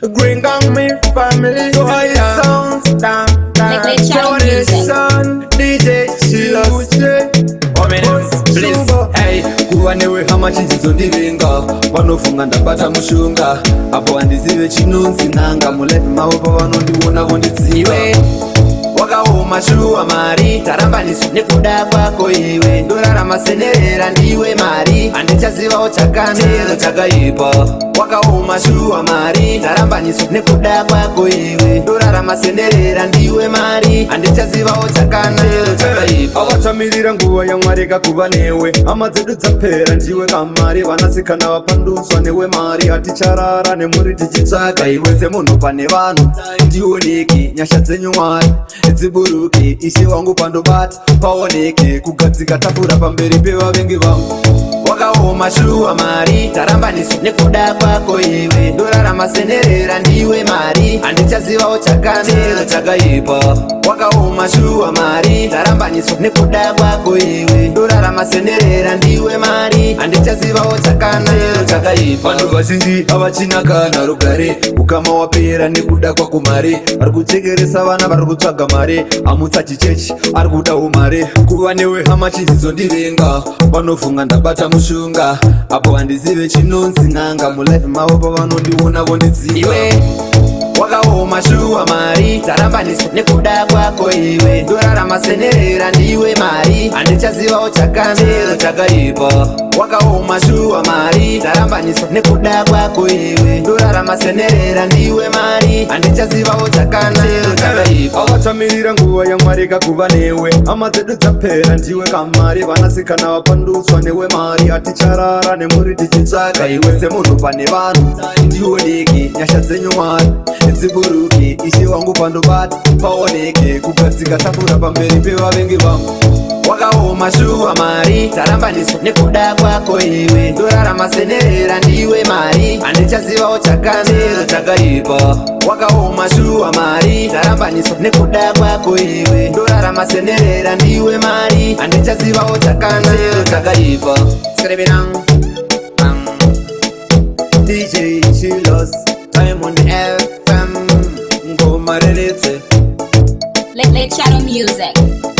Green Gang me family, so I sounds down. Let's shout music. Son, DJ Silas, Bliss. Hey, kuva newe hama chinjidzo ndivinga vanofunga ndabata mushunga apo handizive chinonzi n'anga mulife mavo pavanondiona vondidziva wakaoma shuwa mari tarambaniswa nekuda kwako iwe ndorarama senerera ndiwe mari handichazivawo chakanero chakaipa wakaoma shuwa mari tarambaniswa nekuda kwako iwe ndorarama senerera ndiwe mari handichazivawo chakanero chakaipa avatamirira nguva yamwari kakuva newe hama dzedu dzapera ndiwe kamari vanasikana vapandutswa newe mari haticharara nemuri tichitsvaka iwe semunhu pane vanhu ndioneki nyasha dzenyu mwari dziburuke ishe wangu pandobata paoneke kugadzika tafura pamberi pevavengi vangu wakaoma shuwa mari tarambaniswa nekuda kwako iwe ndorarama senerera ndiwe mari handichazivawo chakanero chakaipa wakaoma shuwa mari tarambaniswa nekuda kwako iwe ndorarama senerera ndiwe mari handichazivawo chakanero chakaipa vanhu vazhinji havachinakana rugare ukama wapera nekuda kwako mari vari kuchekeresa vana vari kutsvaga mari amutsa chichechi ari kudawo mari kuva newe hama chizizondivenga vanofunga ndabata mushunga apo handizive chinonzi n'anga mulife mavo pavanondiona vondidziva wakaoma shuwa mari tarambaniswa nekuda kwako iwe ndorarama senerera ndiwe mari handichazivawo chakanero chakaipa wakaoma shuwa mari tarambaniswa nekuda kwako iwe ndorarama senerera ndiwe mari handichazivawo chakanero chakaipa avatamirira nguva yamwari kakuva newe hama dzedu dzapera ndiwe kamari vanasikana vapandutswa newe mari haticharara nemuri tichitsvaka iwe semunhu pane vanhu ndioneki nyasha dzenyu mwari dziburuke ishe wangu pandobata paoneke kugadzika tafura pamberi pevavengi vangu wakaoma shuwa mari tarambaniswa nekuda kwako iwe ndorarama senerera ndiwe mari handichazivawo chakanero chakaipa wakaoma shuwa mari tarambaniswa nekuda kwako iwe ndorarama senerera ndiwe mari handichazivawo chakanero chakaipa DJ Chilos, time on the FM, ngoma relete. Let's shout music.